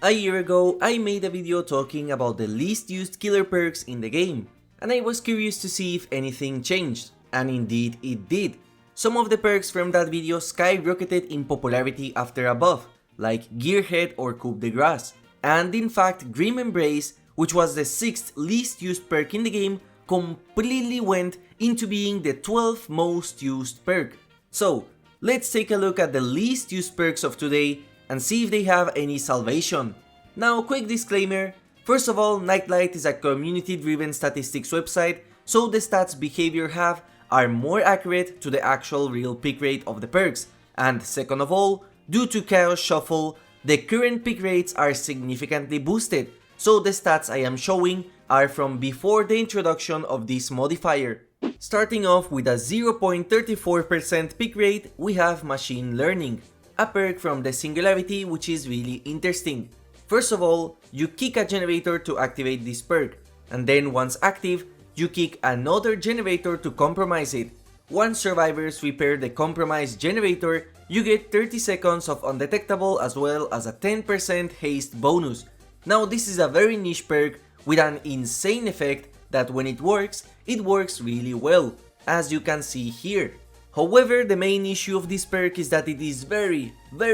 A year ago, I made a video talking about the least used killer perks in the game, and I was curious to see if anything changed, and indeed it did. Some of the perks from that video skyrocketed in popularity after a buff, like Gearhead or Coup de Grace, and in fact Grim Embrace, which was the 6th least used perk in the game, completely went into being the 12th most used perk. So, let's take a look at the least used perks of today and see if they have any salvation. Now, quick disclaimer, first of all, Nightlight is a community-driven statistics website, so the stats behavior have are more accurate to the actual real pick rate of the perks, and second of all, due to Chaos Shuffle, the current pick rates are significantly boosted, so the stats I am showing are from before the introduction of this modifier. Starting off with a 0.34% pick rate, we have Machine Learning, a perk from the Singularity which is really interesting. First of all, you kick a generator to activate this perk, and then once active, you kick another generator to compromise it. Once survivors repair the compromised generator, you get 30 seconds of undetectable as well as a 10% haste bonus. Now this is a very niche perk with an insane effect that when it works really well, as you can see here. However, the main issue of this perk is that it is very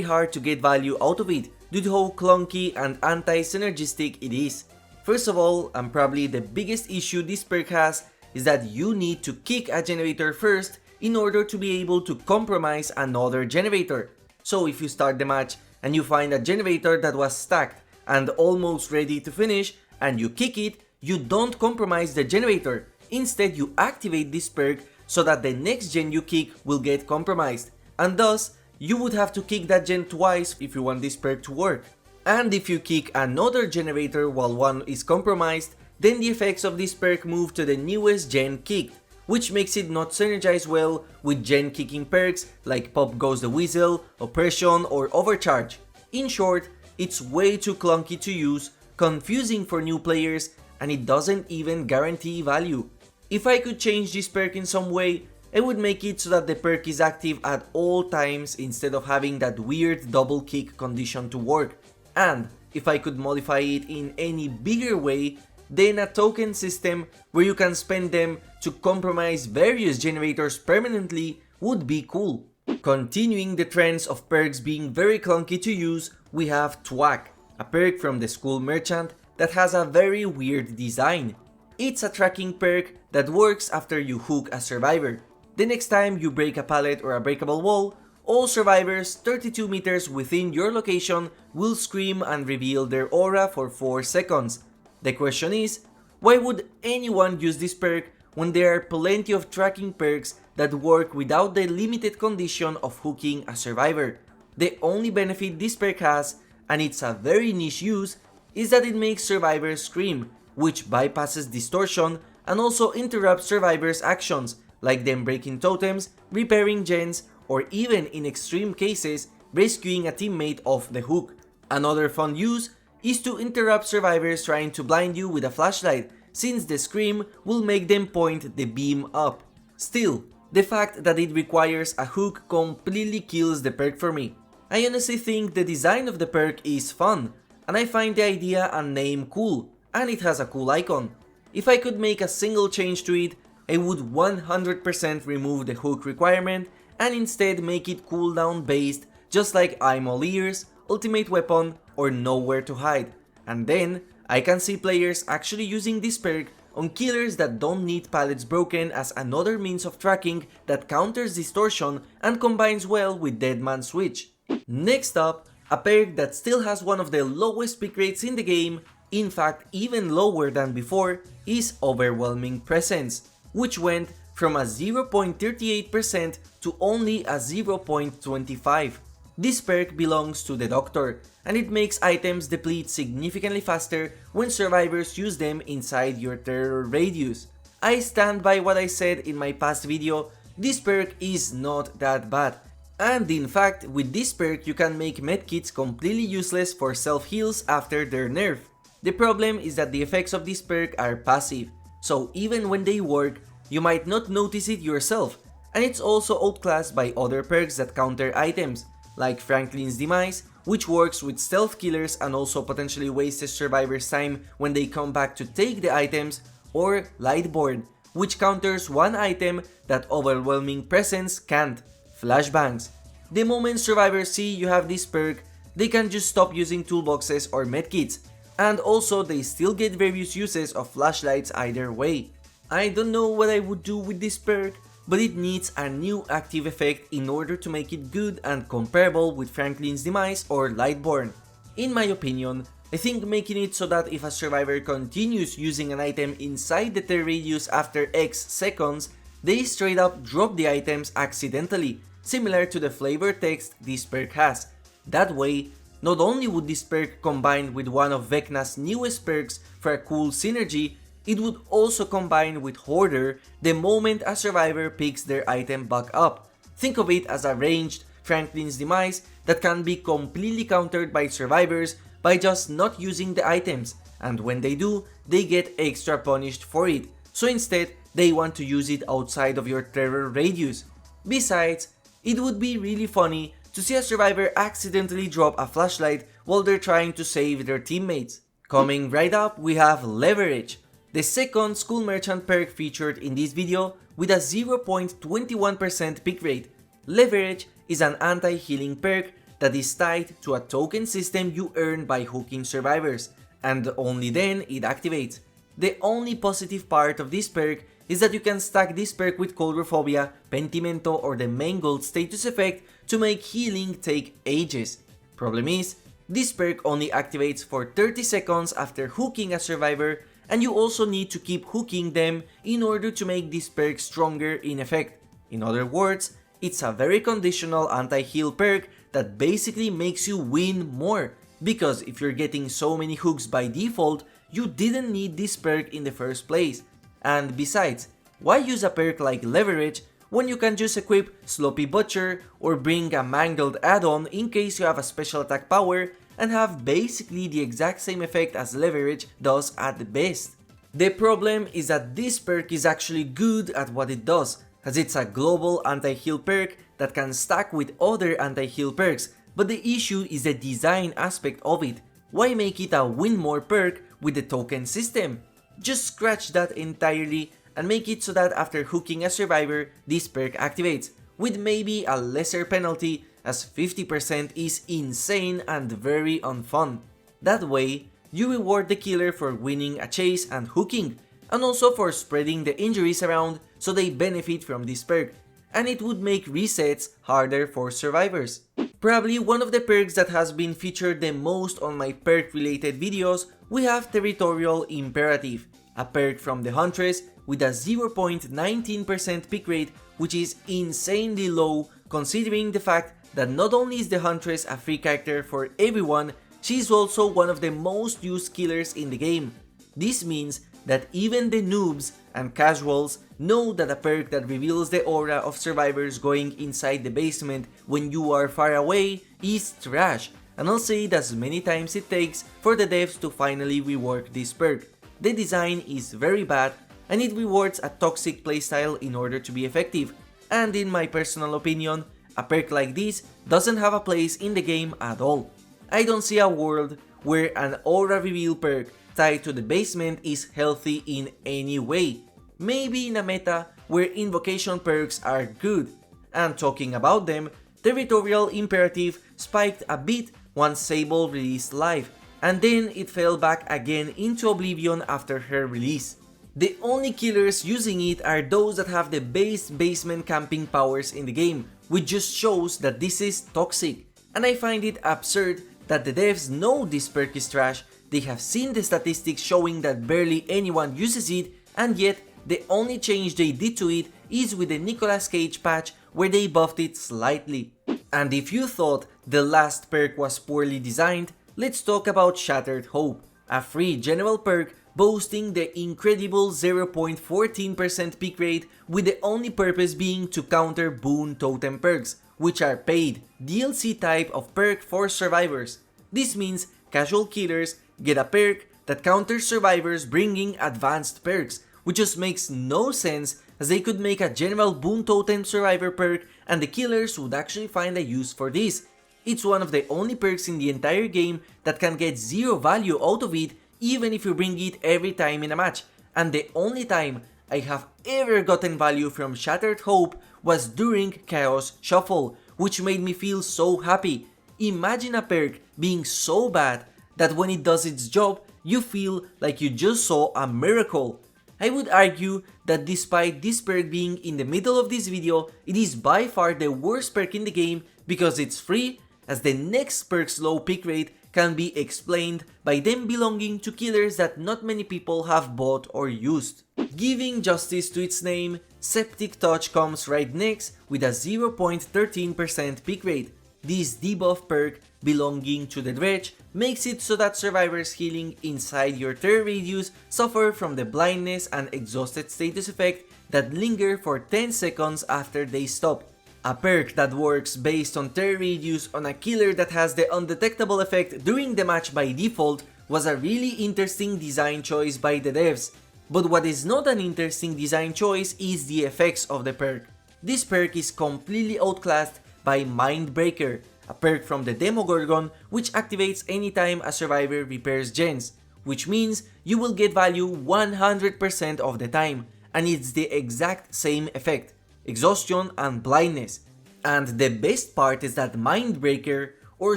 hard to get value out of it due to how clunky and anti-synergistic it is. First of all, and probably the biggest issue this perk has, is that you need to kick a generator first in order to be able to compromise another generator. So if you start the match and you find a generator that was stacked and almost ready to finish and you kick it, you don't compromise the generator. Instead, you activate this perk so that the next gen you kick will get compromised, and thus you would have to kick that gen twice if you want this perk to work. And if you kick another generator while one is compromised, then the effects of this perk move to the newest gen kicked, which makes it not synergize well with gen kicking perks like Pop Goes the Weasel, Oppression or Overcharge. In short, it's way too clunky to use, confusing for new players, and it doesn't even guarantee value. If I could change this perk in some way, I would make it so that the perk is active at all times instead of having that weird double kick condition to work. And if I could modify it in any bigger way, then a token system where you can spend them to compromise various generators permanently would be cool. Continuing the trends of perks being very clunky to use, we have THWACK, a perk from the School Merchant that has a very weird design. It's a tracking perk that works after you hook a survivor. The next time you break a pallet or a breakable wall, all survivors 32 meters within your location will scream and reveal their aura for 4 seconds. The question is, why would anyone use this perk when there are plenty of tracking perks that work without the limited condition of hooking a survivor? The only benefit this perk has, and it's a very niche use, is that it makes survivors scream, which bypasses distortion and also interrupts survivors' actions, like them breaking totems, repairing gens, or even in extreme cases, rescuing a teammate off the hook. Another fun use is to interrupt survivors trying to blind you with a flashlight, since the scream will make them point the beam up. Still, the fact that it requires a hook completely kills the perk for me. I honestly think the design of the perk is fun, and I find the idea and name cool, and it has a cool icon. If I could make a single change to it, I would 100% remove the hook requirement and instead make it cooldown based, just like I'm all ears, ultimate weapon or nowhere to hide. And then I can see players actually using this perk on killers that don't need pallets broken as another means of tracking that counters distortion and combines well with Deadman Switch. Next up, a perk that still has one of the lowest pick rates in the game, in fact even lower than before, is Overwhelming Presence, which went from a 0.38% to only a 0.25. This perk belongs to the Doctor, and it makes items deplete significantly faster when survivors use them inside your terror radius. I stand by what I said in my past video, this perk is not that bad. And in fact, with this perk you can make medkits completely useless for self-heals after their nerf. The problem is that the effects of this perk are passive, so even when they work, you might not notice it yourself, and it's also outclassed by other perks that counter items, like Franklin's Demise, which works with stealth killers and also potentially wastes survivors' time when they come back to take the items, or Lightborn, which counters one item that Overwhelming Presence can't, flashbangs. The moment survivors see you have this perk, they can just stop using toolboxes or medkits, and also they still get various uses of flashlights either way. I don't know what I would do with this perk, but it needs a new active effect in order to make it good and comparable with Franklin's Demise or Lightborn. In my opinion, I think making it so that if a survivor continues using an item inside the threat radius after X seconds, they straight up drop the items accidentally, similar to the flavor text this perk has. That way, not only would this perk combine with one of Vecna's newest perks for a cool synergy, it would also combine with Hoarder the moment a survivor picks their item back up. Think of it as a ranged Franklin's Demise that can be completely countered by survivors by just not using the items, and when they do, they get extra punished for it, so instead they want to use it outside of your terror radius. Besides, it would be really funny to see a survivor accidentally drop a flashlight while they're trying to save their teammates. Coming right up, we have Leverage, the second School Merchant perk featured in this video with a 0.21% pick rate. Leverage is an anti-healing perk that is tied to a token system you earn by hooking survivors, and only then it activates. The only positive part of this perk is that you can stack this perk with Coldrophobia, Pentimento or the Mangled status effect to make healing take ages. Problem is, this perk only activates for 30 seconds after hooking a survivor, and you also need to keep hooking them in order to make this perk stronger in effect. In other words, it's a very conditional anti-heal perk that basically makes you win more, because if you're getting so many hooks by default, you didn't need this perk in the first place. And besides, why use a perk like Leverage when you can just equip Sloppy Butcher or bring a Mangled add-on in case you have a special attack power and have basically the exact same effect as Leverage does at the best. The problem is that this perk is actually good at what it does, as it's a global anti-heal perk that can stack with other anti-heal perks, but the issue is the design aspect of it. Why make it a win more perk with the token system? Just scratch that entirely and make it so that after hooking a survivor, this perk activates, with maybe a lesser penalty, as 50% is insane and very unfun. That way, you reward the killer for winning a chase and hooking, and also for spreading the injuries around so they benefit from this perk, and it would make resets harder for survivors. Probably one of the perks that has been featured the most on my perk related videos, we have Territorial Imperative, a perk from the Huntress with a 0.19% pick rate, which is insanely low considering the fact that not only is the Huntress a free character for everyone, she is also one of the most used killers in the game. This means that even the noobs and casuals know that a perk that reveals the aura of survivors going inside the basement when you are far away is trash, and I'll say it as many times it takes for the devs to finally rework this perk. The design is very bad and it rewards a toxic playstyle in order to be effective, and in my personal opinion, a perk like this doesn't have a place in the game at all. I don't see a world where an aura reveal perk tied to the basement is healthy in any way. Maybe in a meta where invocation perks are good. And talking about them, Territorial Imperative spiked a bit once Sable released live, and then it fell back again into oblivion after her release. The only killers using it are those that have the base basement camping powers in the game, which just shows that this is toxic. And I find it absurd that the devs know this perk is trash, they have seen the statistics showing that barely anyone uses it, and yet the only change they did to it is with the Nicolas Cage patch where they buffed it slightly. And if you thought the last perk was poorly designed, let's talk about Shattered Hope, a free general perk boasting the incredible 0.14% pick rate, with the only purpose being to counter boon totem perks, which are paid DLC type of perk for survivors. This means casual killers get a perk that counters survivors bringing advanced perks, which just makes no sense, as they could make a general boon totem survivor perk and the killers would actually find a use for this. It's one of the only perks in the entire game that can get zero value out of it even if you bring it every time in a match, and the only time I have ever gotten value from Shattered Hope was during Chaos Shuffle, which made me feel so happy. Imagine a perk being so bad that when it does its job, you feel like you just saw a miracle. I would argue that despite this perk being in the middle of this video, it is by far the worst perk in the game because it's free, as the next perk's low pick rate can be explained by them belonging to killers that not many people have bought or used. Giving justice to its name, Septic Touch comes right next with a 0.13% pick rate. This debuff perk belonging to the Dredge makes it so that survivors healing inside your terror radius suffer from the blindness and exhausted status effect that linger for 10 seconds after they stop. A perk that works based on terror radius on a killer that has the undetectable effect during the match by default was a really interesting design choice by the devs. But what is not an interesting design choice is the effects of the perk. This perk is completely outclassed by Mindbreaker, a perk from the Demogorgon which activates anytime a survivor repairs gens, which means you will get value 100% of the time, and it's the exact same effect, exhaustion and blindness. And the best part is that Mindbreaker, or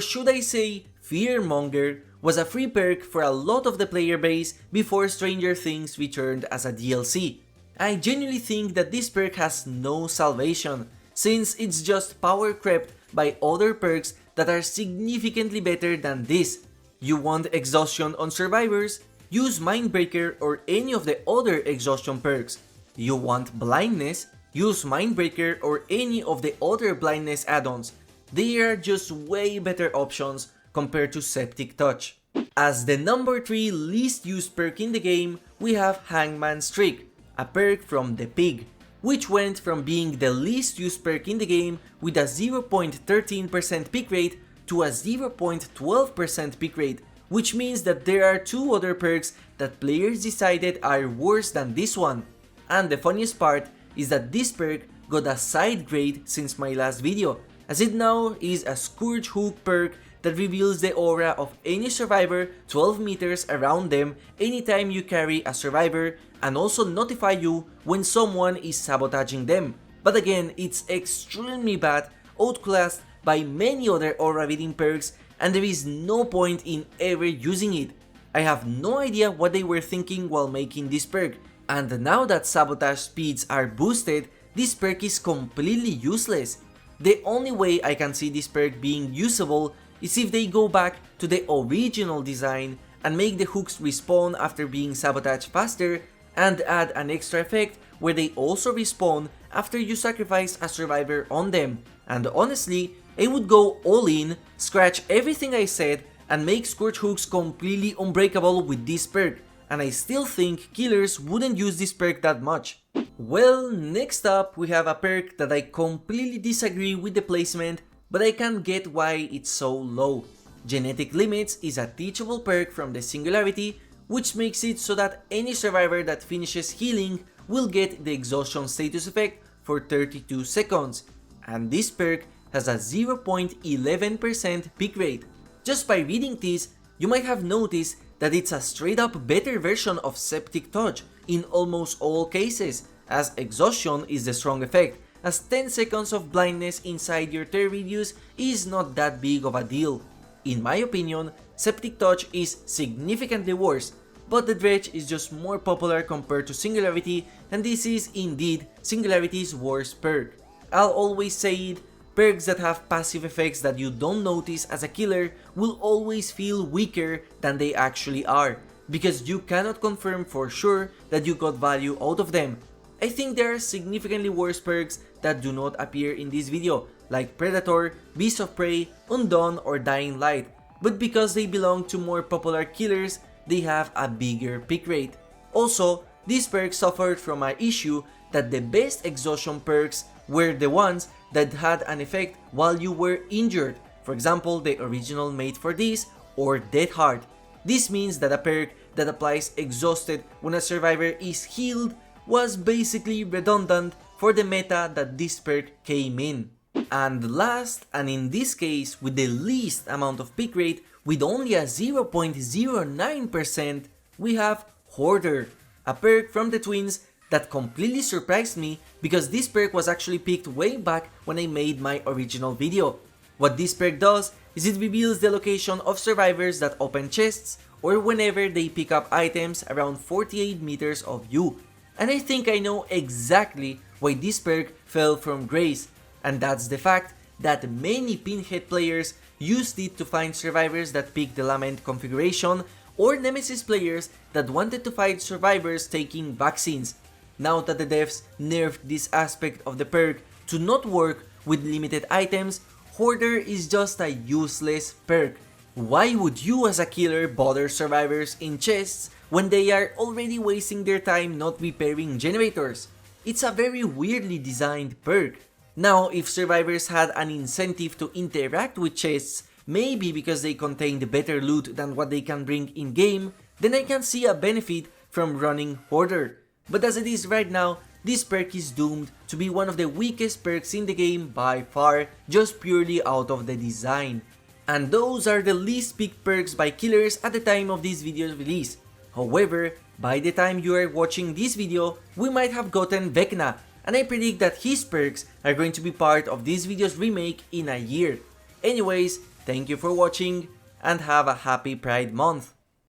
should I say Fearmonger, was a free perk for a lot of the player base before Stranger Things returned as a DLC. I genuinely think that this perk has no salvation, since it's just power crept by other perks that are significantly better than this. You want exhaustion on survivors? Use Mindbreaker or any of the other exhaustion perks. You want blindness? Use Mindbreaker or any of the other blindness add-ons. They are just way better options compared to Septic Touch. As the number 3 least used perk in the game, we have Hangman Streak, a perk from the Pig, which went from being the least used perk in the game with a 0.13% pick rate to a 0.12% pick rate, which means that there are two other perks that players decided are worse than this one. And the funniest part is that this perk got a side grade since my last video, as it now is a Scourge Hook perk that reveals the aura of any survivor 12 meters around them anytime you carry a survivor, and also notify you when someone is sabotaging them. But again, it's extremely bad, outclassed by many other aura reading perks, and there is no point in ever using it. I have no idea what they were thinking while making this perk, and now that sabotage speeds are boosted, this perk is completely useless. The only way I can see this perk being usable is if they go back to the original design and make the hooks respawn after being sabotaged faster, and add an extra effect where they also respawn after you sacrifice a survivor on them. And honestly, I would go all in, scratch everything I said, and make Scourge Hooks completely unbreakable with this perk, and I still think killers wouldn't use this perk that much. Well, next up we have a perk that I completely disagree with the placement, but I can't get why it's so low. Genetic Limits is a teachable perk from the Singularity, which makes it so that any survivor that finishes healing will get the exhaustion status effect for 32 seconds, and this perk has a 0.11% pick rate. Just by reading this, you might have noticed that it's a straight up better version of Septic Touch in almost all cases, as exhaustion is the strong effect, as 10 seconds of blindness inside your terror radius is not that big of a deal. In my opinion, Septic Touch is significantly worse, but the Dredge is just more popular compared to Singularity, and this is indeed Singularity's worst perk. I'll always say it, perks that have passive effects that you don't notice as a killer will always feel weaker than they actually are, because you cannot confirm for sure that you got value out of them. I think there are significantly worse perks that do not appear in this video, like Predator, Beast of Prey, Undone, or Dying Light, but because they belong to more popular killers, they have a bigger pick rate. Also, these perks suffered from an issue that the best exhaustion perks were the ones that had an effect while you were injured, for example the original Made for This or Dead Hard. This means that a perk that applies exhausted when a survivor is healed was basically redundant for the meta that this perk came in. And last, and in this case with the least amount of pick rate, with only a 0.09%, we have Hoarder, a perk from the twins that completely surprised me because this perk was actually picked way back when I made my original video. What this perk does is it reveals the location of survivors that open chests or whenever they pick up items around 48 meters of you. And I think I know exactly why this perk fell from grace, and that's the fact that many Pinhead players used it to find survivors that picked the Lament configuration or Nemesis players that wanted to fight survivors taking vaccines. Now that the devs nerfed this aspect of the perk to not work with limited items, Hoarder is just a useless perk. Why would you as a killer bother survivors in chests when they are already wasting their time not repairing generators? It's a very weirdly designed perk. Now, if survivors had an incentive to interact with chests, maybe because they contained better loot than what they can bring in-game, then I can see a benefit from running Hoarder. But as it is right now, this perk is doomed to be one of the weakest perks in the game by far, just purely out of the design. And those are the least picked perks by killers at the time of this video's release. However, by the time you are watching this video, we might have gotten Vecna, and I predict that his perks are going to be part of this video's remake in a year. Anyways, thank you for watching and have a happy Pride Month.